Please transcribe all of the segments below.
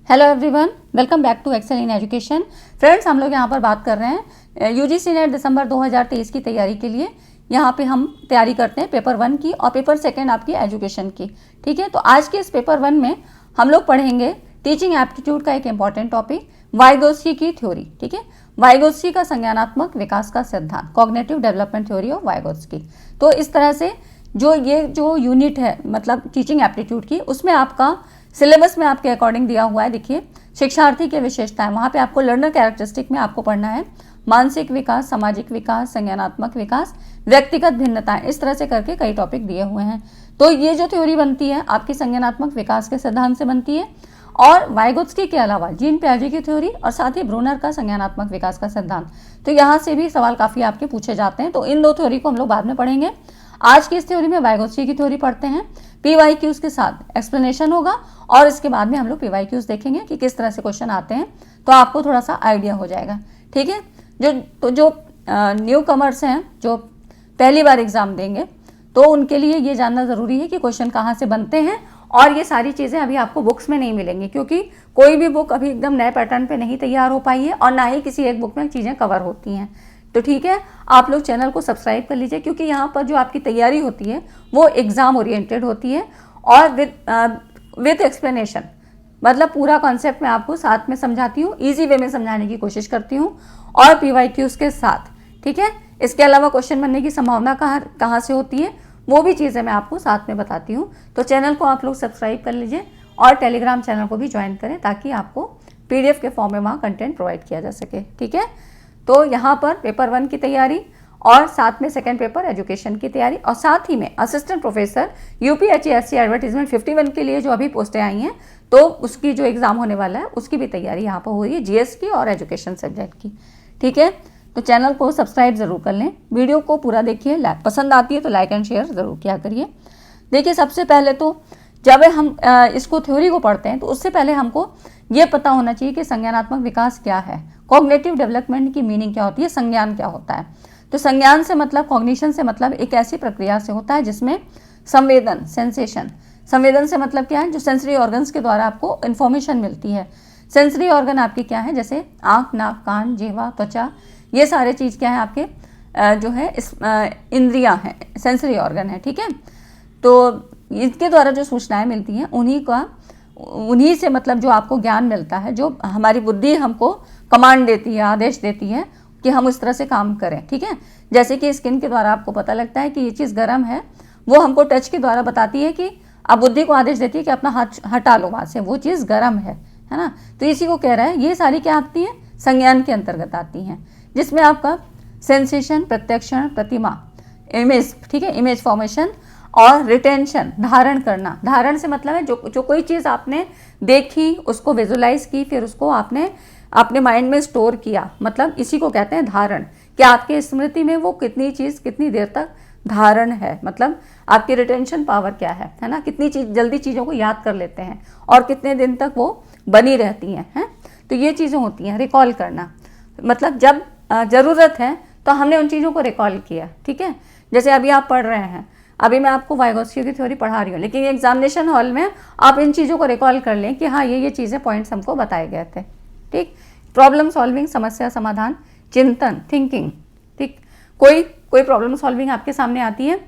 Hello everyone, welcome back to Excel in Education. Friends, हम लोग यहाँ पर बात कर रहे हैं यूजीसी नेट दिसंबर 2023 की तैयारी के लिए। यहाँ पे हम तैयारी करते हैं पेपर 1 की और पेपर 2 आपकी एजुकेशन की। ठीक है, तो आज के इस पेपर 1 में हम लोग पढ़ेंगे टीचिंग एप्टीट्यूड का एक इंपॉर्टेंट टॉपिक, वाइगोत्स्की की थ्योरी। ठीक है, वाइगोत्स्की का संज्ञानात्मक विकास का सिद्धांत, cognitive development theory of Vygotsky. तो इस तरह से जो यूनिट है मतलब टीचिंग एप्टीट्यूड की, उसमें आपका सिलेबस में आपके अकॉर्डिंग दिया हुआ है। देखिए, शिक्षार्थी की विशेषताएं, वहाँ पे आपको लर्नर कैरेक्टरिस्टिक में आपको पढ़ना है मानसिक विकास, सामाजिक विकास, संज्ञानात्मक विकास, व्यक्तिगत भिन्नताएं, इस तरह से करके कई टॉपिक दिए हुए हैं। तो ये जो थ्योरी बनती है आपकी संज्ञानात्मक विकास के सिद्धांत से बनती है और वाइगोत्स्की के अलावा जीन पियाजे की थ्योरी और साथ ही ब्रूनर का संज्ञानात्मक विकास का सिद्धांत। तो यहाँ से भी सवाल काफ़ी आपके पूछे जाते हैं। तो इन दो थ्योरी को हम लोग बाद में पढ़ेंगे। आज की इस थ्योरी में वाइगोत्स्की की थ्योरी पढ़ते हैं, पीवाईक्यूज के साथ एक्सप्लेनेशन होगा और इसके बाद में हम लोग पीवाईक्यूज देखेंगे कि किस तरह से क्वेश्चन आते हैं, तो आपको थोड़ा सा आइडिया हो जाएगा। ठीक है, जो न्यू कमर्स हैं, जो पहली बार एग्जाम देंगे, तो उनके लिए ये जानना ज़रूरी है कि क्वेश्चन कहाँ से बनते हैं। और ये सारी चीज़ें अभी आपको बुक्स में नहीं मिलेंगी, क्योंकि कोई भी बुक अभी एकदम नए पैटर्न पे नहीं तैयार हो पाई है और ना ही किसी एक बुक में चीज़ें कवर होती हैं। तो ठीक है, आप लोग चैनल को सब्सक्राइब कर लीजिए, क्योंकि यहाँ पर जो आपकी तैयारी होती है वो एग्ज़ाम ओरिएंटेड होती है और विद एक्सप्लेनेशन, मतलब पूरा कॉन्सेप्ट मैं आपको साथ में समझाती हूँ, ईजी वे में समझाने की कोशिश करती हूँ और पीवाईक्यूज के साथ। ठीक है, इसके अलावा क्वेश्चन बनने की संभावना कहाँ से होती है वो भी चीज़ें मैं आपको साथ में बताती हूँ। तो चैनल को आप लोग सब्सक्राइब कर लीजिए और टेलीग्राम चैनल को भी ज्वाइन करें, ताकि आपको PDF के फॉर्म में वहाँ कंटेंट प्रोवाइड किया जा सके। ठीक है, तो यहाँ पर पेपर 1 की तैयारी और साथ में सेकंड पेपर एजुकेशन की तैयारी और साथ ही में असिस्टेंट प्रोफेसर UPHESC एडवर्टीजमेंट 51 के लिए जो अभी पोस्टें आई हैं, तो उसकी जो एग्ज़ाम होने वाला है उसकी भी तैयारी यहाँ पर हो रही है, GS की और एजुकेशन सब्जेक्ट की। ठीक है, तो चैनल को सब्सक्राइब ज़रूर कर लें, वीडियो को पूरा देखिए, पसंद आती है तो लाइक एंड शेयर ज़रूर किया करिए। देखिए, सबसे पहले तो जब हम इसको थ्योरी को पढ़ते हैं तो उससे पहले हमको ये पता होना चाहिए कि संज्ञानात्मक विकास क्या है, कॉग्निटिव डेवलपमेंट की मीनिंग क्या होती है, संज्ञान क्या होता है। तो संज्ञान से मतलब, कॉग्निशन से मतलब एक ऐसी प्रक्रिया से होता है जिसमें संवेदन, सेंसेशन, संवेदन से मतलब क्या है, जो सेंसरी ऑर्गन्स के द्वारा आपको इन्फॉर्मेशन मिलती है। सेंसरी ऑर्गन आपके क्या है, जैसे आँख, नाक, कान, जिह्वा, त्वचा, ये सारे चीज़ क्या है आपके जो है इंद्रियां हैं, सेंसरी ऑर्गन है। ठीक है, तो इसके द्वारा जो सूचनाएं मिलती हैं उन्हीं से मतलब जो आपको ज्ञान मिलता है, जो हमारी बुद्धि हमको कमांड देती है, आदेश देती है कि हम इस तरह से काम करें। ठीक है, जैसे कि स्किन के द्वारा आपको पता लगता है कि ये चीज़ गर्म है, वो हमको टच के द्वारा बताती है कि आप बुद्धि को आदेश देती है कि अपना हाथ हटा लो वहाँ से, वो चीज़ गर्म है ना। तो इसी को कह रहा है, ये सारी क्या आती हैं, संज्ञान के अंतर्गत आती हैं, जिसमें आपका सेंसेशन, प्रत्यक्षण, प्रतिमा, इमेज, ठीक है, इमेज फॉर्मेशन और रिटेंशन, धारण करना। धारण से मतलब है जो कोई चीज़ आपने देखी, उसको विजुलाइज की, फिर उसको आपने अपने माइंड में स्टोर किया, मतलब इसी को कहते हैं धारण। कि आपके स्मृति में वो कितनी चीज़ कितनी देर तक धारण है, मतलब आपकी रिटेंशन पावर क्या है ना, कितनी जल्दी चीज़ों को याद कर लेते हैं और कितने दिन तक वो बनी रहती हैं। तो ये चीज़ें होती हैं। रिकॉल करना मतलब जब ज़रूरत है तो हमने उन चीज़ों को रिकॉल किया। ठीक है, जैसे अभी आप पढ़ रहे हैं, अभी मैं आपको वाइगोत्स्की की थ्योरी पढ़ा रही हूँ, लेकिन एग्जामिनेशन हॉल में आप इन चीज़ों को रिकॉल कर लें कि हाँ, ये चीज़ें पॉइंट्स हमको बताए गए थे। ठीक, प्रॉब्लम सॉल्विंग, समस्या समाधान, चिंतन, थिंकिंग। ठीक, कोई प्रॉब्लम सॉल्विंग आपके सामने आती है,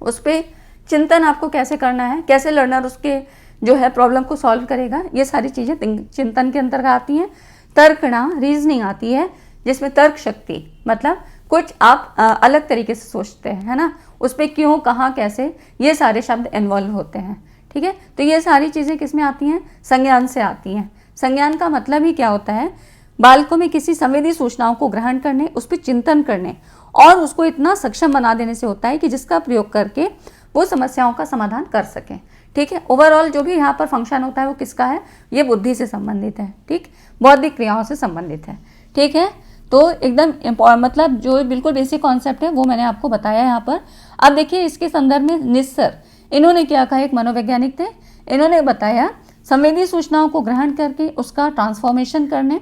उस पर चिंतन आपको कैसे करना है, कैसे लर्नर उसके जो है प्रॉब्लम को सॉल्व करेगा, ये सारी चीज़ें चिंतन के अंतर्गत आती हैं। तर्कणा, रीजनिंग आती है, जिसमें तर्क शक्ति मतलब कुछ आप अलग तरीके से सोचते हैं, है ना, उस पर क्यों, कहाँ, कैसे, ये सारे शब्द इन्वॉल्व होते हैं। ठीक है, तो ये सारी चीज़ें किस में आती हैं, संज्ञान से आती हैं। संज्ञान का मतलब ही क्या होता है, बालकों में किसी संवेदी सूचनाओं को ग्रहण करने, उस पर चिंतन करने और उसको इतना सक्षम बना देने से होता है कि जिसका प्रयोग करके वो समस्याओं का समाधान कर सकें। ठीक है, ओवरऑल जो भी यहाँ पर फंक्शन होता है वो किसका है, ये बुद्धि से संबंधित है। ठीक, बौद्धिक क्रियाओं से संबंधित है। ठीक है, तो एकदम मतलब जो बिल्कुल बेसिक कॉन्सेप्ट है वो मैंने आपको बताया यहाँ पर। अब देखिए, इसके संदर्भ में निस्सर इन्होंने क्या कहा, एक मनोवैज्ञानिक थे, इन्होंने बताया संवेदी सूचनाओं को ग्रहण करके उसका ट्रांसफॉर्मेशन करने,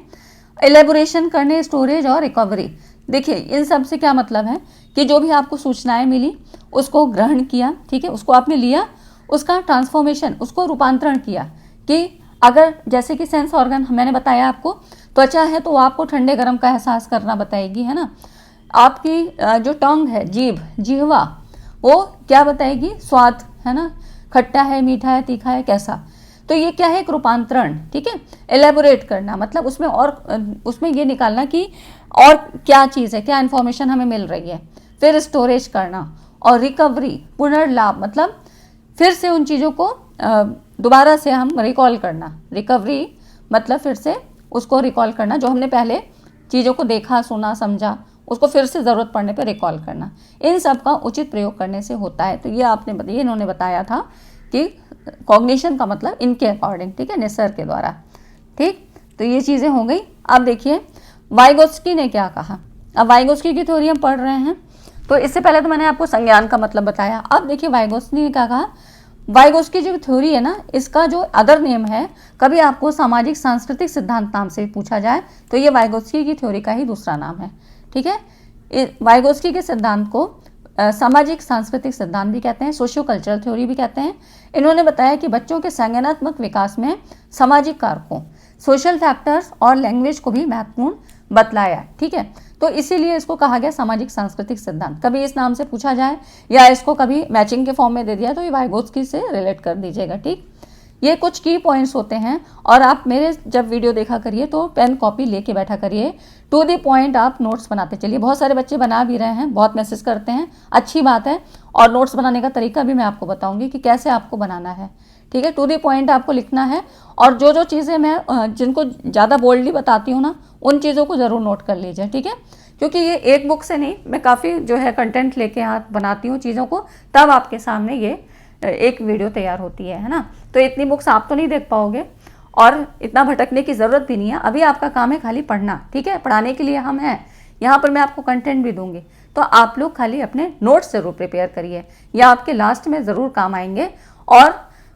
एलेबोरेशन करने, स्टोरेज और रिकवरी। देखिए, इन सब से क्या मतलब है कि जो भी आपको सूचनाएं मिली उसको ग्रहण किया, ठीक है, उसको आपने लिया, उसका ट्रांसफॉर्मेशन, उसको रूपांतरण किया कि अगर जैसे कि सेंस ऑर्गन मैंने बताया आपको, त्वचा है तो वो आपको ठंडे गर्म का एहसास करना बताएगी, है ना। आपकी जो टंग है, जिह्वा, वो क्या बताएगी, स्वाद, है ना, खट्टा है, मीठा है, तीखा है, कैसा। तो ये क्या है, एक रूपांतरण, ठीक है। एलेबोरेट करना मतलब उसमें ये निकालना कि और क्या चीज़ है, क्या इन्फॉर्मेशन हमें मिल रही है। फिर स्टोरेज करना, और रिकवरी, पुनर्लाभ, मतलब फिर से उन चीज़ों को दोबारा से हम रिकॉल करना। रिकवरी मतलब फिर से उसको रिकॉल करना, जो हमने पहले चीज़ों को देखा, सुना, समझा, उसको फिर से ज़रूरत पड़ने पर रिकॉल करना। इन सब का उचित प्रयोग करने से होता है। तो ये इन्होंने बताया था कि कॉग्निशन का मतलब इनके अकॉर्डिंग, ठीक है, निसर्ग के द्वारा। ठीक, तो ये चीज़ें हो गई। अब देखिए वाइगोत्स्की ने क्या कहा। अब वाइगोत्स्की की थ्योरी हम पढ़ रहे हैं, तो इससे पहले तो मैंने आपको संज्ञान का मतलब बताया। अब देखिए वाइगोत्स्की ने क्या कहा। वाइगोत्स्की जो थ्योरी है ना, इसका जो अदर नेम है, कभी आपको सामाजिक सांस्कृतिक सिद्धांत नाम से पूछा जाए तो ये वाइगोत्स्की की थ्योरी का ही दूसरा नाम है, ठीक है। वाइगोत्स्की के सिद्धांत को सामाजिक सांस्कृतिक सिद्धांत भी कहते हैं, सोशियो कल्चरल थ्योरी भी कहते हैं। इन्होंने बताया कि बच्चों के संज्ञानात्मक विकास में सामाजिक कारकों, सोशल फैक्टर्स और लैंग्वेज को भी महत्वपूर्ण बतलाया, ठीक है। तो इसीलिए इसको कहा गया सामाजिक सांस्कृतिक सिद्धांत। कभी इस नाम से पूछा जाए या इसको कभी मैचिंग के फॉर्म में दे दिया तो ये वाइगोत्स्की से रिलेट कर दीजिएगा, ठीक। ये कुछ की पॉइंट्स होते हैं, और आप मेरे जब वीडियो देखा करिए तो पेन कॉपी लेके बैठा करिए, टू दी पॉइंट आप नोट्स बनाते चलिए। बहुत सारे बच्चे बना भी रहे हैं, बहुत मैसेज करते हैं, अच्छी बात है। और नोट्स बनाने का तरीका भी मैं आपको बताऊंगी कि कैसे आपको बनाना है, ठीक है। टू दी पॉइंट आपको लिखना है, और जो चीज़ें मैं जिनको ज़्यादा बोल्डली बताती हूँ ना, उन चीज़ों को ज़रूर नोट कर लीजिए, ठीक है। क्योंकि ये एक बुक से नहीं, मैं काफ़ी जो है कंटेंट लेके यहाँ बनाती हूँ चीज़ों को, तब आपके सामने ये एक वीडियो तैयार होती है ना। तो इतनी बुक्स आप तो नहीं देख पाओगे, और इतना भटकने की ज़रूरत भी नहीं है। अभी आपका काम है खाली पढ़ना, ठीक है। पढ़ाने के लिए हम हैं यहाँ पर, मैं आपको कंटेंट भी दूंगी, तो आप लोग खाली अपने नोट्स ज़रूर प्रिपेयर करिए, या आपके लास्ट में ज़रूर काम आएंगे। और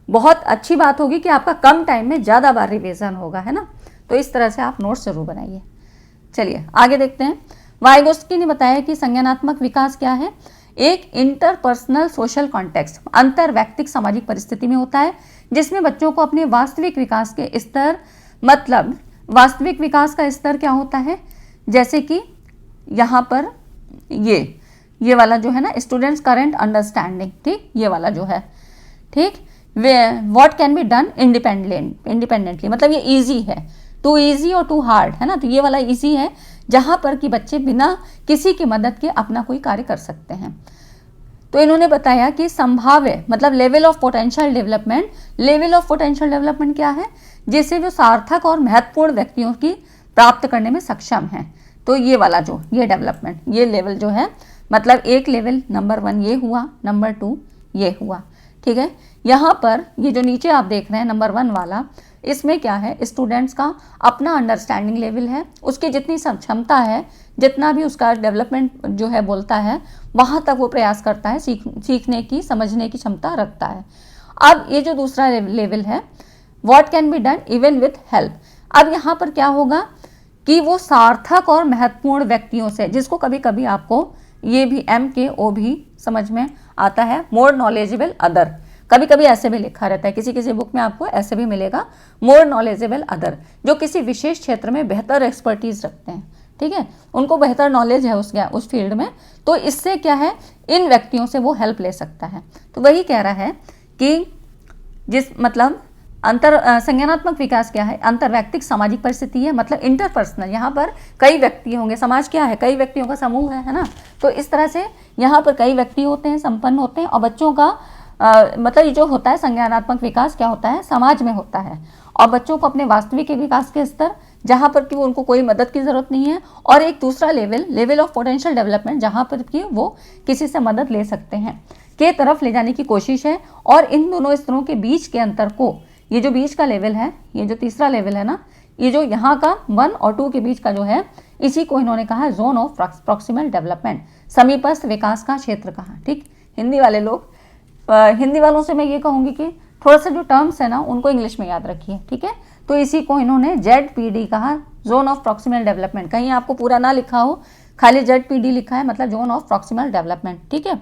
बहुत अच्छी बात होगी कि आपका कम टाइम में ज़्यादा बार रिविज़न होगा, है ना। तो इस तरह से आप नोट्स ज़रूर बनाइए। चलिए आगे देखते हैं। वाइगोत्स्की ने बताया कि संज्ञानात्मक विकास क्या है। एक इंटरपर्सनल सोशल कॉन्टेक्स्ट, अंतर व्यक्तिक सामाजिक परिस्थिति में होता है, जिसमें बच्चों को अपने वास्तविक विकास के स्तर, मतलब वास्तविक विकास का स्तर क्या होता है, जैसे कि यहाँ पर ये वाला जो है ना, स्टूडेंट्स करेंट अंडरस्टैंडिंग, ठीक, ये वाला जो है, ठीक। What can be done independently, मतलब ये इजी है, टू इजी और टू हार्ड, है ना। तो ये वाला इजी है, जहाँ पर कि बच्चे बिना किसी की मदद के अपना कोई कार्य कर सकते हैं। तो इन्होंने बताया कि संभाव्य, मतलब level of potential development. Level of potential development क्या है, जिससे जो सार्थक और महत्वपूर्ण व्यक्तियों की प्राप्त करने में सक्षम है। तो ये वाला जो ये डेवलपमेंट, ये लेवल जो है, मतलब एक लेवल नंबर 1 ये हुआ, नंबर 2 ये हुआ, ठीक है। यहाँ पर ये जो नीचे आप देख रहे हैं नंबर 1 वाला, इसमें क्या है, स्टूडेंट्स का अपना अंडरस्टैंडिंग लेवल है, उसकी जितनी क्षमता है, जितना भी उसका डेवलपमेंट जो है बोलता है, वहाँ तक वो प्रयास करता है, सीखने की, समझने की क्षमता रखता है। अब ये जो दूसरा लेवल है, what can be done even with help. अब यहाँ पर क्या होगा कि वो सार्थक और महत्वपूर्ण व्यक्तियों से, जिसको कभी कभी आपको ये भी MKO भी समझ में आता है, मोर नॉलेजेबल अदर, कभी कभी ऐसे भी लिखा रहता है, किसी किसी बुक में आपको ऐसे भी मिलेगा, मोर नॉलेजेबल अदर, जो किसी विशेष क्षेत्र में बेहतर एक्सपर्टीज रखते हैं, ठीक है, उनको बेहतर नॉलेज है उस फील्ड में। तो इससे क्या है, इन व्यक्तियों से वो हेल्प ले सकता है। तो वही कह रहा है कि मतलब संज्ञानात्मक विकास क्या है, अंतर्वैयक्तिक सामाजिक परिस्थिति है, मतलब इंटरपर्सनल, यहाँ पर कई व्यक्ति होंगे, समाज क्या है, कई व्यक्तियों का समूह है ना। तो इस तरह से यहाँ पर कई व्यक्ति होते हैं, संपन्न होते हैं, और बच्चों का मतलब ये जो होता है संज्ञानात्मक विकास क्या होता है, समाज में होता है, और बच्चों को अपने वास्तविक विकास के स्तर, जहाँ पर कि वो उनको कोई मदद की ज़रूरत नहीं है, और एक दूसरा लेवल ऑफ पोटेंशियल डेवलपमेंट, जहाँ पर कि वो किसी से मदद ले सकते हैं, के तरफ ले जाने की कोशिश है। और इन दोनों स्तरों के बीच के अंतर को, ये जो बीच का लेवल है, ये जो तीसरा लेवल है ना, ये जो यहाँ का 1 और 2 के बीच का जो है, इसी को इन्होंने कहा जोन ऑफ प्रॉक्सिमल डेवलपमेंट, समीपस्थ विकास का क्षेत्र कहा, ठीक। हिंदी वाले लोग, हिंदी वालों से मैं ये कहूँगी कि थोड़ा सा जो टर्म्स है ना, उनको इंग्लिश में याद रखिए, ठीक है। तो इसी को इन्होंने ZPD कहा, जोन ऑफ प्रॉक्सिमल डेवलपमेंट। कहीं आपको पूरा ना लिखा हो, खाली ZPD लिखा है, मतलब जोन ऑफ प्रॉक्सिमल डेवलपमेंट, ठीक है।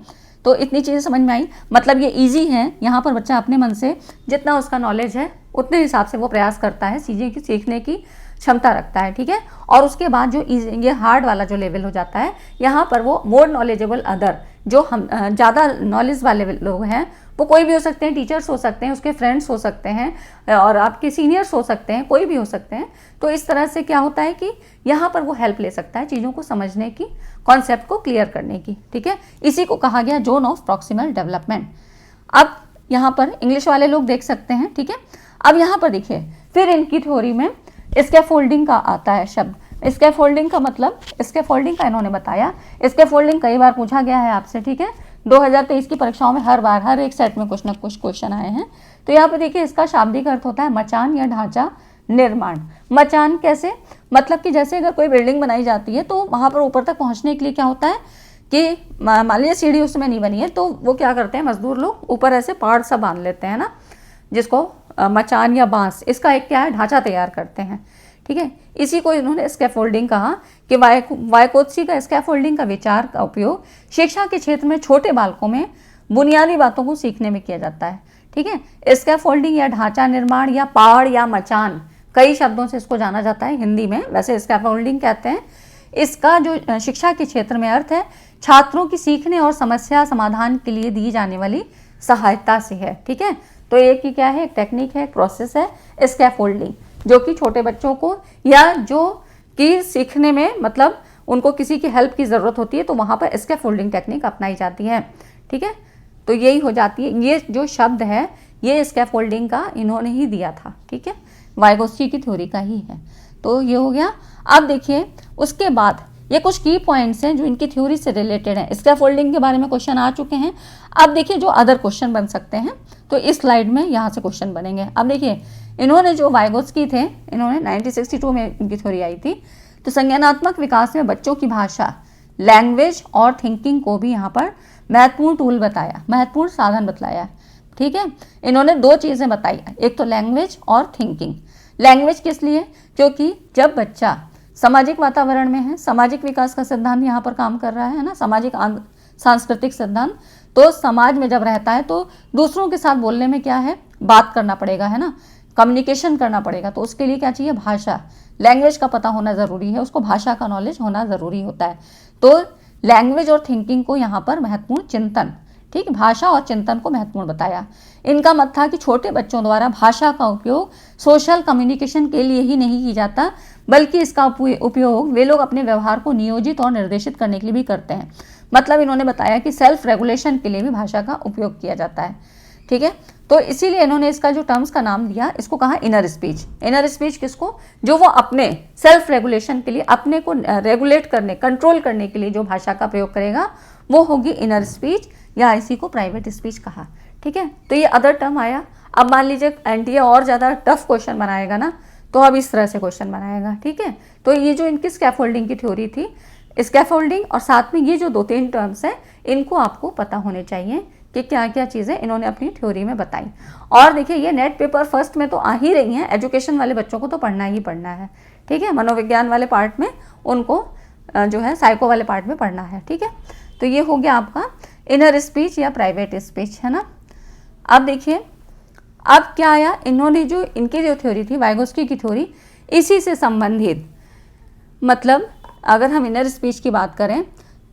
तो इतनी चीज़ें समझ में आई, मतलब ये इजी है। यहाँ पर बच्चा अपने मन से जितना उसका नॉलेज है उतने हिसाब से वो प्रयास करता है, चीज़ें की सीखने की क्षमता रखता है, ठीक है। और उसके बाद जो ये हार्ड वाला जो लेवल हो जाता है, यहाँ पर वो मोर नॉलेजेबल अदर, जो हम ज़्यादा नॉलेज वाले लोग हैं, वो कोई भी हो सकते हैं, टीचर्स हो सकते हैं, उसके फ्रेंड्स हो सकते हैं और आपके सीनियर्स हो सकते हैं, कोई भी हो सकते हैं। तो इस तरह से क्या होता है कि यहाँ पर वो हेल्प ले सकता है चीज़ों को समझने की, कॉन्सेप्ट को क्लियर करने की, ठीक है। इसी को कहा गया जोन ऑफ प्रॉक्सिमल डेवलपमेंट। अब यहाँ पर इंग्लिश वाले लोग देख सकते हैं, ठीक है। अब यहाँ पर देखिए, फिर इनकी थ्योरी में स्कैफोल्डिंग का आता है शब्द। स्कैफोल्डिंग का मतलब, स्कैफोल्डिंग का इन्होंने बताया। स्कैफोल्डिंग कई बार पूछा गया है आपसे, ठीक है। 2023 की परीक्षाओं में हर एक सेट में कुछ ना कुछ क्वेश्चन आए हैं। तो यहाँ पे देखिए, इसका शाब्दिक अर्थ होता है मचान या ढांचा निर्माण। मचान कैसे, मतलब कि जैसे अगर कोई बिल्डिंग बनाई जाती है तो वहाँ पर ऊपर तक पहुँचने के लिए क्या होता है कि मान लीजिए सीढ़ी उसमें नहीं बनी है, तो वो क्या करते हैं मजदूर लोग, ऊपर ऐसे पाड़ सा बांध लेते हैं ना, जिसको मचान या बांस, इसका एक क्या है ढांचा तैयार करते हैं, ठीक है। इसी को इन्होंने स्कैफोल्डिंग कहा कि वायकोत्स्की का स्कैफोल्डिंग का विचार का उपयोग शिक्षा के क्षेत्र में छोटे बालकों में बुनियादी बातों को सीखने में किया जाता है, ठीक है। स्कैफोल्डिंग या ढांचा निर्माण या पाड़ या मचान, कई शब्दों से इसको जाना जाता है हिंदी में, वैसे स्कैफोल्डिंग कहते हैं। इसका जो शिक्षा के क्षेत्र में अर्थ है, छात्रों की सीखने और समस्या समाधान के लिए दी जाने वाली सहायता से है, ठीक है। तो एक की क्या है, एक टेक्निक है, एक प्रोसेस है स्कैफोल्डिंग, जो कि छोटे बच्चों को या जो कि सीखने में मतलब उनको किसी की हेल्प की ज़रूरत होती है, तो वहाँ पर स्कैफोल्डिंग टेक्निक अपनाई जाती है, ठीक है। तो यही हो जाती है, ये जो शब्द है ये स्कैफोल्डिंग का इन्होंने ही दिया था, ठीक है, वाइगोत्स्की की थ्योरी का ही है। तो ये हो गया। अब देखिए, उसके बाद ये कुछ की पॉइंट्स हैं जो इनकी थ्योरी से रिलेटेड हैं। स्कैफोल्डिंग के बारे में क्वेश्चन आ चुके हैं। अब देखिए जो अदर क्वेश्चन बन सकते हैं, तो इस स्लाइड में यहाँ से क्वेश्चन बनेंगे। अब देखिए, इन्होंने जो वाइगोत्स्की थे, इन्होंने 1962 में इनकी थ्योरी आई थी। तो संज्ञानात्मक विकास में बच्चों की भाषा, लैंग्वेज और थिंकिंग को भी यहाँ पर महत्वपूर्ण टूल बताया, महत्वपूर्ण साधन बतलाया, ठीक है। इन्होंने दो चीज़ें बताई, एक तो लैंग्वेज और थिंकिंग। लैंग्वेज किस लिए, क्योंकि जब बच्चा सामाजिक वातावरण में है, सामाजिक विकास का सिद्धांत यहाँ पर काम कर रहा है ना, सामाजिक सांस्कृतिक सिद्धांत, तो समाज में जब रहता है तो दूसरों के साथ बोलने में क्या है, बात करना पड़ेगा, है ना, कम्युनिकेशन करना पड़ेगा। तो उसके लिए क्या चाहिए, भाषा, लैंग्वेज का पता होना ज़रूरी है, उसको भाषा का नॉलेज होना ज़रूरी होता है। तो लैंग्वेज और थिंकिंग को यहाँ पर महत्वपूर्ण चिंतन, ठीक, भाषा और चिंतन को महत्वपूर्ण बताया। इनका मत था कि छोटे बच्चों द्वारा भाषा का उपयोग सोशल कम्युनिकेशन के लिए ही नहीं की जाता, बल्कि इसका उपयोग वे लोग अपने व्यवहार को नियोजित और निर्देशित करने के लिए भी करते हैं। मतलब इन्होंने बताया कि सेल्फ रेगुलेशन के लिए भी भाषा का उपयोग किया जाता है, ठीक है। तो इसीलिए इन्होंने इसका जो टर्म्स का नाम दिया, इसको कहा इनर स्पीच। इनर स्पीच किसको, जो वो अपने सेल्फ रेगुलेशन के लिए, अपने को रेगुलेट करने, कंट्रोल करने के लिए जो भाषा का प्रयोग करेगा वो होगी इनर स्पीच, या इसी को प्राइवेट स्पीच कहा, ठीक है। तो ये अदर टर्म आया। अब मान लीजिए एनटीए और ज़्यादा टफ क्वेश्चन बनाएगा ना, तो अब इस तरह से क्वेश्चन बनाएगा, ठीक है। तो ये जो इनकी स्कैफोल्डिंग की थ्योरी थी, स्कैफोल्डिंग और साथ में ये जो दो तीन टर्म्स हैं, इनको आपको पता होने चाहिए कि क्या क्या चीज़ें इन्होंने अपनी थ्योरी में बताई। और देखिए, ये नेट पेपर फर्स्ट में तो आ ही रही हैं, एजुकेशन वाले बच्चों को तो पढ़ना ही पढ़ना है, ठीक है। मनोविज्ञान वाले पार्ट में उनको जो है साइको वाले पार्ट में पढ़ना है, ठीक है। तो ये हो गया आपका इनर स्पीच या प्राइवेट स्पीच, है ना। अब देखिए, अब क्या आया, इन्होंने जो इनकी जो थ्योरी थी वाइगोत्स्की की थ्योरी, इसी से संबंधित, मतलब अगर हम इनर स्पीच की बात करें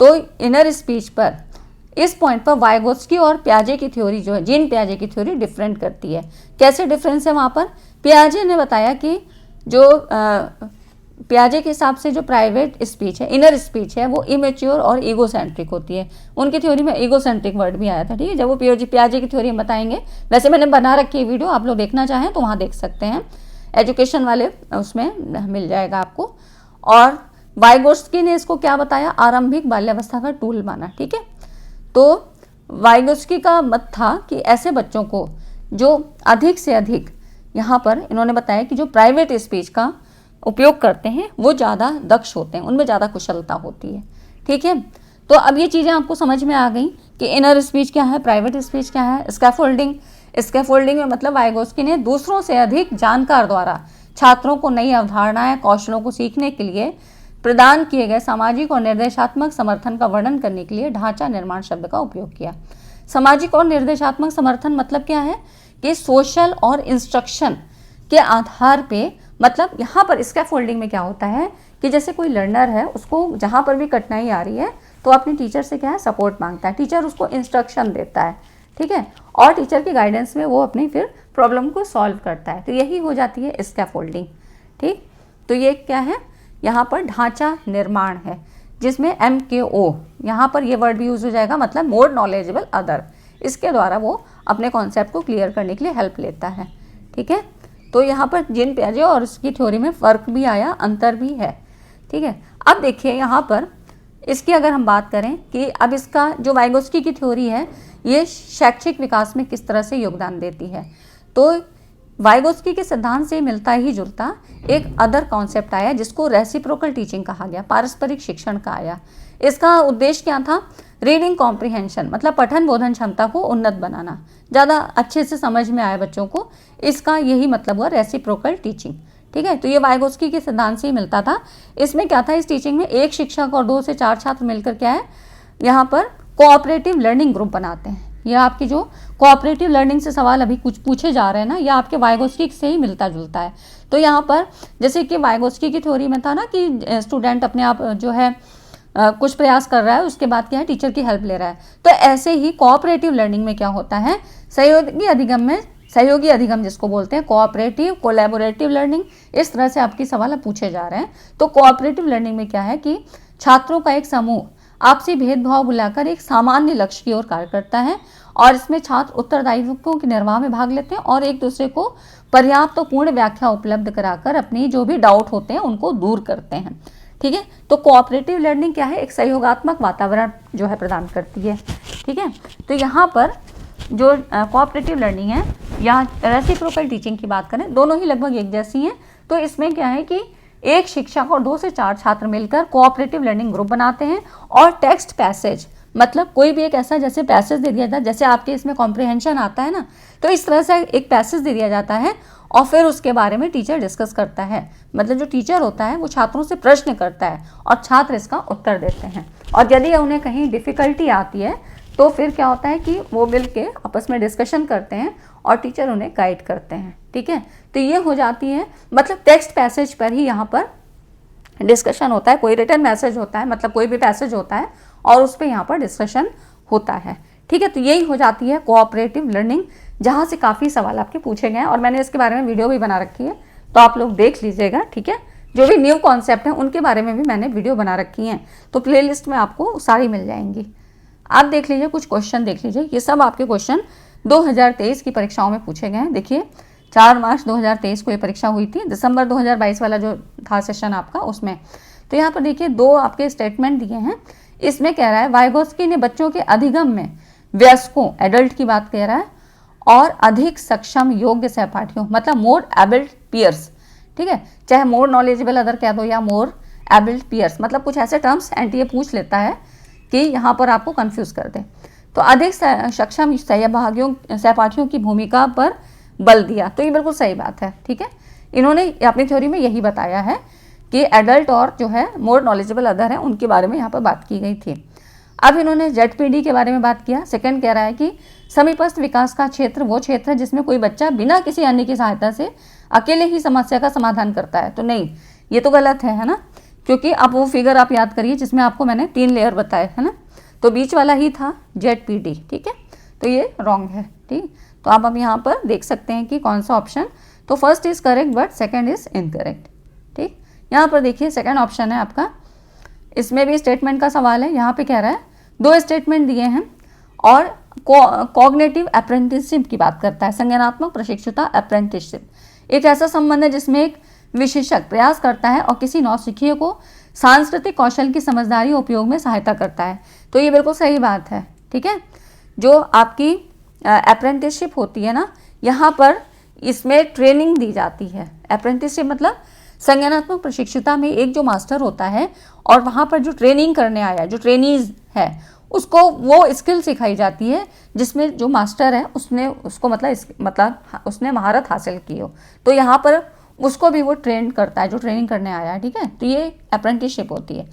तो इनर स्पीच पर, इस पॉइंट पर वाइगोत्स्की और पियाजे की थ्योरी जो है, जीन पियाजे की थ्योरी डिफरेंट करती है। कैसे डिफरेंस है वहाँ पर, पियाजे ने बताया कि जो पियाजे के हिसाब से जो प्राइवेट स्पीच है, इनर स्पीच है, वो इमेच्योर और ईगोसेंट्रिक होती है। उनकी थ्योरी में ईगोसेंट्रिक वर्ड भी आया था, ठीक है, जब वो पियाजे की थ्योरी में बताएंगे। वैसे मैंने बना रखी है वीडियो, आप लोग देखना चाहें तो वहाँ देख सकते हैं, एजुकेशन वाले उसमें मिल जाएगा आपको। और वाइगोत्स्की ने इसको क्या बताया, आरंभिक बाल्यावस्था का टूल माना, ठीक है। तो वाइगोत्स्की का मत था कि ऐसे बच्चों को जो अधिक से अधिक, यहाँ पर इन्होंने बताया कि जो प्राइवेट स्पीच का उपयोग करते हैं वो ज़्यादा दक्ष होते हैं, उनमें ज़्यादा कुशलता होती है, ठीक है। तो अब ये चीज़ें आपको समझ में आ गई कि इनर स्पीच क्या है, प्राइवेट स्पीच क्या है। स्कैफोल्डिंग में मतलब वाइगोत्स्की ने दूसरों से अधिक जानकार द्वारा छात्रों को नई अवधारणाएं, कौशलों को सीखने के लिए प्रदान किए गए सामाजिक और निर्देशात्मक समर्थन का वर्णन करने के लिए ढांचा निर्माण शब्द का उपयोग किया। सामाजिक और निर्देशात्मक समर्थन मतलब क्या है कि सोशल और इंस्ट्रक्शन के आधार पे, मतलब यहाँ पर स्कैफोल्डिंग में क्या होता है कि जैसे कोई लर्नर है, उसको जहाँ पर भी कठिनाई आ रही है तो अपने टीचर से क्या है, सपोर्ट मांगता है, टीचर उसको इंस्ट्रक्शन देता है, ठीक है, और टीचर के गाइडेंस में वो अपनी फिर प्रॉब्लम को सॉल्व करता है। तो यही हो जाती है स्कैफोल्डिंग, ठीक। तो ये क्या है, यहाँ पर ढांचा निर्माण है जिसमें MKO, यहाँ पर ये वर्ड भी यूज हो जाएगा, मतलब मोर नॉलेजेबल अदर, इसके द्वारा वो अपने कॉन्सेप्ट को क्लियर करने के लिए हेल्प लेता है, ठीक है। तो यहाँ पर जीन पियाजे और उसकी थ्योरी में फ़र्क भी आया, अंतर भी है, ठीक है। अब देखिए यहाँ पर इसकी अगर हम बात करें कि अब इसका जो वाइगोत्स्की की थ्योरी है ये शैक्षिक विकास में किस तरह से योगदान देती है, तो वाइगोत्स्की के सिद्धांत से मिलता ही जुलता एक अदर कॉन्सेप्ट आया जिसको रेसिप्रोकल टीचिंग कहा गया, पारस्परिक शिक्षण का आया। इसका उद्देश्य क्या था, रीडिंग कॉम्प्रिहेंशन, मतलब पठन बोधन क्षमता को उन्नत बनाना, ज़्यादा अच्छे से समझ में आए बच्चों को, इसका यही मतलब हुआ रेसिप्रोकल टीचिंग, ठीक है। तो ये वाइगोत्स्की के सिद्धांत से ही मिलता था। इसमें क्या था, इस टीचिंग में एक शिक्षक और 2 से 4 छात्र मिलकर क्या है, यहाँ पर कोऑपरेटिव लर्निंग ग्रुप बनाते हैं। यह आपकी जो कोऑपरेटिव लर्निंग से सवाल अभी कुछ पूछे जा रहे हैं ना, यह आपके वाइगोत्स्की से ही मिलता जुलता है। तो यहाँ पर जैसे कि वाइगोत्स्की की थ्योरी में था ना कि स्टूडेंट अपने आप जो है कुछ प्रयास कर रहा है, उसके बाद क्या है, टीचर की हेल्प ले रहा है। तो ऐसे ही कोऑपरेटिव लर्निंग में क्या होता है, सहयोगी अधिगम जिसको बोलते हैं, कोऑपरेटिव कोलैबोरेटिव लर्निंग, इस तरह से आपके सवाल पूछे जा रहे हैं। तो कोऑपरेटिव लर्निंग में क्या है कि छात्रों का एक समूह आपसी भेदभाव भुलाकर एक सामान्य लक्ष्य की ओर कार्य करता है, और इसमें छात्र उत्तरदायित्वों के निर्वाह में भाग लेते हैं और एक दूसरे को पर्याप्त और पूर्ण व्याख्या उपलब्ध कराकर अपनी जो भी डाउट होते हैं उनको दूर करते हैं, ठीक है। तो कोऑपरेटिव लर्निंग क्या है, एक सहयोगात्मक वातावरण जो है प्रदान करती है, ठीक है। तो यहाँ पर जो कोऑपरेटिव लर्निंग है, यहाँ रेसिप्रोकल टीचिंग की बात करें, दोनों ही लगभग एक जैसी हैं। तो इसमें क्या है कि एक शिक्षक और 2 से 4 छात्र मिलकर कोऑपरेटिव लर्निंग ग्रुप बनाते हैं, और टेक्स्ट पैसेज, मतलब कोई भी एक ऐसा जैसे पैसेज दे दिया जाता है, जैसे आपके इसमें कॉम्प्रिहेंशन आता है ना, तो इस तरह से एक पैसेज दे दिया जाता है और फिर उसके बारे में टीचर डिस्कस करता है। मतलब जो टीचर होता है वो छात्रों से प्रश्न करता है और छात्र इसका उत्तर देते हैं, और यदि उन्हें कहीं डिफ़िकल्टी आती है तो फिर क्या होता है कि वो मिल के आपस में डिस्कशन करते हैं और टीचर उन्हें गाइड करते हैं, ठीक है। तो ये हो जाती है, मतलब टेक्स्ट पैसेज पर ही यहाँ पर डिस्कशन होता है, कोई रिटन मैसेज होता है, मतलब कोई भी पैसेज होता है और उस पर यहाँ पर डिस्कशन होता है, ठीक है। तो यही हो जाती है कोऑपरेटिव लर्निंग, जहाँ से काफ़ी सवाल आपके पूछे गए हैं, और मैंने इसके बारे में वीडियो भी बना रखी है, तो आप लोग देख लीजिएगा, ठीक है। जो भी न्यू कॉन्सेप्ट हैं उनके बारे में भी मैंने वीडियो बना रखी हैं, तो प्लेलिस्ट में आपको सारी मिल जाएंगी, आप देख लीजिए। कुछ क्वेश्चन देख लीजिए, ये सब आपके क्वेश्चन 2023 की परीक्षाओं में पूछे गए हैं। देखिए 4 मार्च 2023 को ये परीक्षा हुई थी, दिसंबर 2022 वाला जो था सेशन आपका उसमें। तो यहाँ पर देखिए 2 आपके स्टेटमेंट दिए हैं। इसमें कह रहा है वाइगोत्स्की ने बच्चों के अधिगम में वयस्कों, एडल्ट की बात कह रहा है, और अधिक सक्षम योग्य सहपाठियों, मतलब मोर एबल्ड पियर्स, ठीक है, चाहे मोर नॉलेजेबल अदर कह दो या मोर एबल्ड पियर्स, मतलब कुछ ऐसे टर्म्स एनटीए पूछ लेता है कि यहाँ पर आपको कंफ्यूज कर दे। तो अधिक सक्षम सहपाठियों की भूमिका पर बल दिया, तो ये बिल्कुल सही बात है, ठीक है। इन्होंने अपनी थ्योरी में यही बताया है कि एडल्ट और जो है मोर नॉलेजेबल अदर है उनके बारे में यहाँ पर बात की गई थी। अब इन्होंने ZPD के बारे में बात किया। सेकंड कह रहा है कि समीपस्थ विकास का क्षेत्र वो क्षेत्र है जिसमें कोई बच्चा बिना किसी अन्य की सहायता से अकेले ही समस्या का समाधान करता है। तो नहीं, ये तो गलत है ना, क्योंकि अब वो फिगर आप याद करिए जिसमें आपको मैंने 3 लेयर बताए है ना, तो बीच वाला ही था ZPD, ठीक है। तो ये रॉन्ग है, ठीक। तो आप अब यहाँ पर देख सकते हैं कि कौन सा ऑप्शन, तो first is correct but second is incorrect, ठीक। यहाँ पर देखिए सेकंड ऑप्शन है आपका, इसमें भी स्टेटमेंट का सवाल है। यहाँ पे कह रहा है 2 स्टेटमेंट दिए हैं और कॉग्निटिव अप्रेंटिसशिप की बात करता है। संज्ञानात्मक प्रशिक्षुता अप्रेंटिसशिप एक ऐसा संबंध है जिसमें एक विशेषज्ञ प्रयास करता है और किसी नौसिखिए को सांस्कृतिक कौशल की समझदारी उपयोग में सहायता करता है। तो ये बिल्कुल सही बात है, ठीक है। जो आपकी अप्रेंटिसशिप होती है ना, यहाँ पर इसमें ट्रेनिंग दी जाती है। अप्रेंटिसशिप मतलब संज्ञानात्मक प्रशिक्षुता में एक जो मास्टर होता है और वहाँ पर जो ट्रेनिंग करने आया, जो ट्रेनीज है, उसको वो स्किल सिखाई जाती है जिसमें जो मास्टर है उसने उसको मतलब उसने महारत हासिल की हो। तो यहाँ पर उसको भी वो ट्रेन करता है, जो ट्रेनिंग करने आया है, ठीक है। तो ये अप्रेंटिसशिप होती है,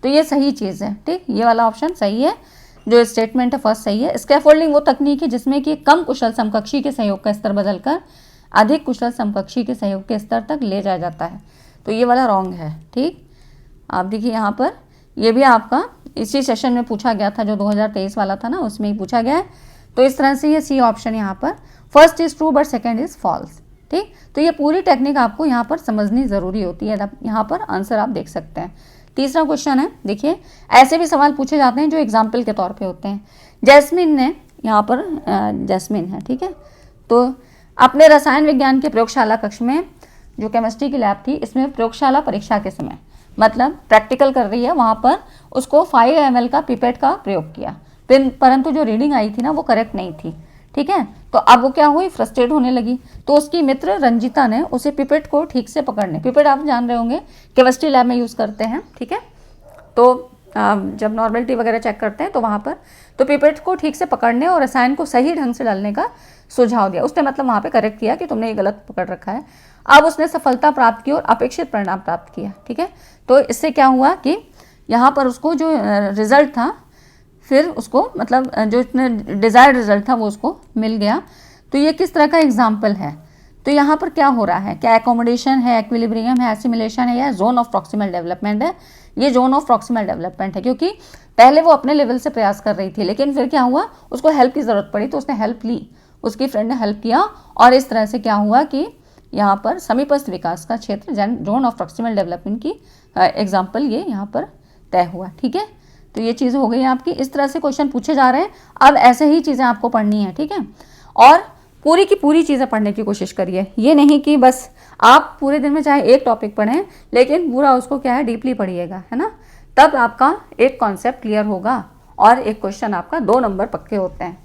तो ये सही चीज़ है, ठीक। ये वाला ऑप्शन सही है, जो स्टेटमेंट है फर्स्ट सही है। स्कैफोल्डिंग वो तकनीक है जिसमें कि कम कुशल समकक्षी के सहयोग का स्तर बदलकर अधिक कुशल समकक्षी के सहयोग के स्तर तक ले जाया जाता है, तो ये वाला रॉन्ग है, ठीक। आप देखिए यहाँ पर ये भी आपका इसी सेशन में पूछा गया था, जो 2023 वाला था ना, उसमें ही पूछा गया है। तो इस तरह से ये सी ऑप्शन यहाँ पर first is true but second is false, ठीक। तो ये पूरी टेक्निक आपको यहाँ पर समझनी ज़रूरी होती है, यहाँ पर आंसर आप देख सकते हैं। तीसरा क्वेश्चन है, देखिए ऐसे भी सवाल पूछे जाते हैं जो एग्जाम्पल के तौर पे होते हैं। जैस्मिन ने यहाँ पर जैस्मिन है, ठीक है, तो अपने रसायन विज्ञान के प्रयोगशाला कक्ष में जो केमिस्ट्री की लैब थी, इसमें प्रयोगशाला परीक्षा के समय मतलब प्रैक्टिकल कर रही है, वहाँ पर उसको 5 ml का पिपेट का प्रयोग किया, परंतु जो रीडिंग आई थी ना वो करेक्ट नहीं थी, ठीक है। तो अब वो क्या हुई, फ्रस्ट्रेट होने लगी। तो उसकी मित्र रंजिता ने उसे पिपेट को ठीक से पकड़ने, पिपेट आप जान रहे होंगे केमिस्ट्री लैब में यूज़ करते हैं, ठीक है। तो जब नॉर्मेलिटी वगैरह चेक करते हैं तो वहाँ पर तो पिपेट को ठीक से पकड़ने और रसायन को सही ढंग से डालने का सुझाव दिया। उसने मतलब वहाँ पे करेक्ट किया कि तुमने ये गलत पकड़ रखा है। अब उसने सफलता प्राप्त की और अपेक्षित परिणाम प्राप्त किया, ठीक है। तो इससे क्या हुआ कि यहाँ पर उसको जो रिजल्ट था, फिर उसको मतलब जो इतने डिज़ायर्ड रिजल्ट था वो उसको मिल गया। तो ये किस तरह का एग्जाम्पल है, तो यहाँ पर क्या हो रहा है, क्या एकोमोडेशन है, एक्विलिब्रियम है, एसिमिलेशन है, या जोन ऑफ प्रॉक्सिमल डेवलपमेंट है। ये जोन ऑफ प्रॉक्सिमल डेवलपमेंट है, क्योंकि पहले वो अपने लेवल से प्रयास कर रही थी, लेकिन फिर क्या हुआ, उसको हेल्प की ज़रूरत पड़ी, तो उसने हेल्प ली, उसकी फ्रेंड ने हेल्प किया, और इस तरह से क्या हुआ कि यहाँ पर समीपस्थ विकास का क्षेत्र जोन ऑफ प्रॉक्सिमल डेवलपमेंट की एग्जाम्पल ये यहाँ पर तय हुआ, ठीक है। तो ये चीज़ हो गई आपकी, इस तरह से क्वेश्चन पूछे जा रहे हैं। अब ऐसे ही चीज़ें आपको पढ़नी है, ठीक है, और पूरी की पूरी चीज़ें पढ़ने की कोशिश करिए। ये नहीं कि बस आप पूरे दिन में चाहे एक टॉपिक पढ़ें, लेकिन पूरा उसको क्या है डीपली पढ़िएगा, है ना, तब आपका एक कॉन्सेप्ट क्लियर होगा और एक क्वेश्चन आपका 2 नंबर पक्के होते हैं।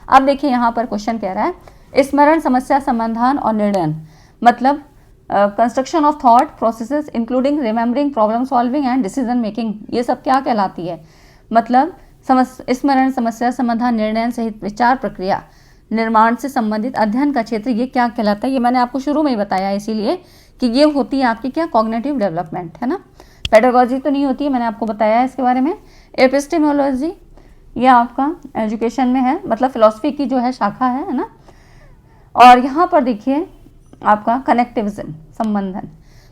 अब देखिए यहाँ पर क्वेश्चन कह रहा है स्मरण, समस्या समाधान और निर्णय, मतलब construction of thought processes including remembering, problem solving and decision making, ये सब क्या कहलाती है, मतलब स्मरण, समस्या समाधान, निर्णय सहित विचार प्रक्रिया निर्माण से संबंधित अध्ययन का क्षेत्र, ये क्या कहलाता है। ये मैंने आपको शुरू में ही बताया, इसीलिए कि ये होती है आपकी क्या कॉग्निटिव डेवलपमेंट, है ना। पेडागोजी तो नहीं होती है, मैंने आपको बताया है इसके बारे में। एपिस्टेमोलॉजी ये आपका एजुकेशन में है, मतलब फिलॉसफी की जो है शाखा है ना। और यहाँ पर देखिए आपका कनेक्टिविज्म, संबंधन,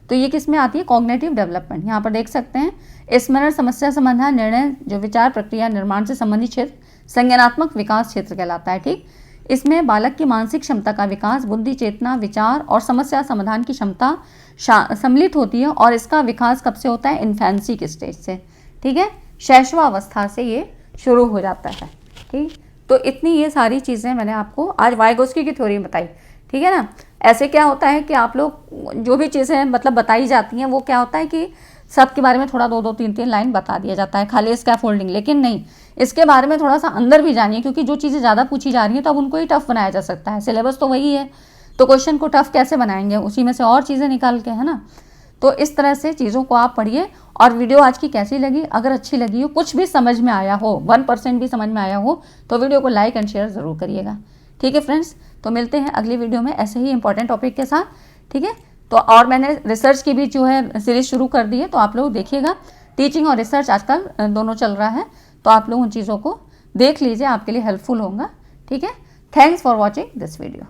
तो ये किस में आती है, कॉग्निटिव डेवलपमेंट। यहाँ पर देख सकते हैं स्मरण, समस्या समाधान, निर्णय जो विचार प्रक्रिया निर्माण से संबंधित क्षेत्र संज्ञानात्मक विकास क्षेत्र कहलाता है, ठीक। इसमें बालक की मानसिक क्षमता का विकास, बुद्धि, चेतना, विचार और समस्या समाधान की क्षमता सम्मिलित होती है, और इसका विकास कब से होता है, इन्फेंसी के स्टेज से, ठीक है, शैशवावस्था से ये शुरू हो जाता है, ठीक। तो इतनी ये सारी चीज़ें मैंने आपको आज वाइगोस्की की थ्योरी बताई, ठीक है ना। ऐसे क्या होता है कि आप लोग जो भी चीज़ें मतलब बताई जाती हैं, वो क्या होता है कि सब के बारे में थोड़ा 2-2, 3-3 लाइन बता दिया जाता है, खाली स्कैफोल्डिंग, लेकिन नहीं, इसके बारे में थोड़ा सा अंदर भी जानिए, क्योंकि जो चीज़ें ज़्यादा पूछी जा रही हैं तो अब उनको ही टफ बनाया जा सकता है। सिलेबस तो वही है, तो क्वेश्चन को टफ कैसे बनाएंगे, उसी में से और चीज़ें निकाल के, है ना। तो इस तरह से चीज़ों को आप पढ़िए। और वीडियो आज की कैसी लगी, अगर अच्छी लगी हो, कुछ भी समझ में आया हो, 1% भी समझ में आया हो, तो वीडियो को लाइक एंड शेयर ज़रूर करिएगा, ठीक है फ्रेंड्स। तो मिलते हैं अगली वीडियो में ऐसे ही इंपॉर्टेंट टॉपिक के साथ, ठीक है। तो और मैंने रिसर्च की भी जो है सीरीज शुरू कर दी है, तो आप लोग देखिएगा। टीचिंग और रिसर्च आजकल दोनों चल रहा है, तो आप लोग उन चीज़ों को देख लीजिए, आपके लिए हेल्पफुल होगा, ठीक है। Thanks for watching this video.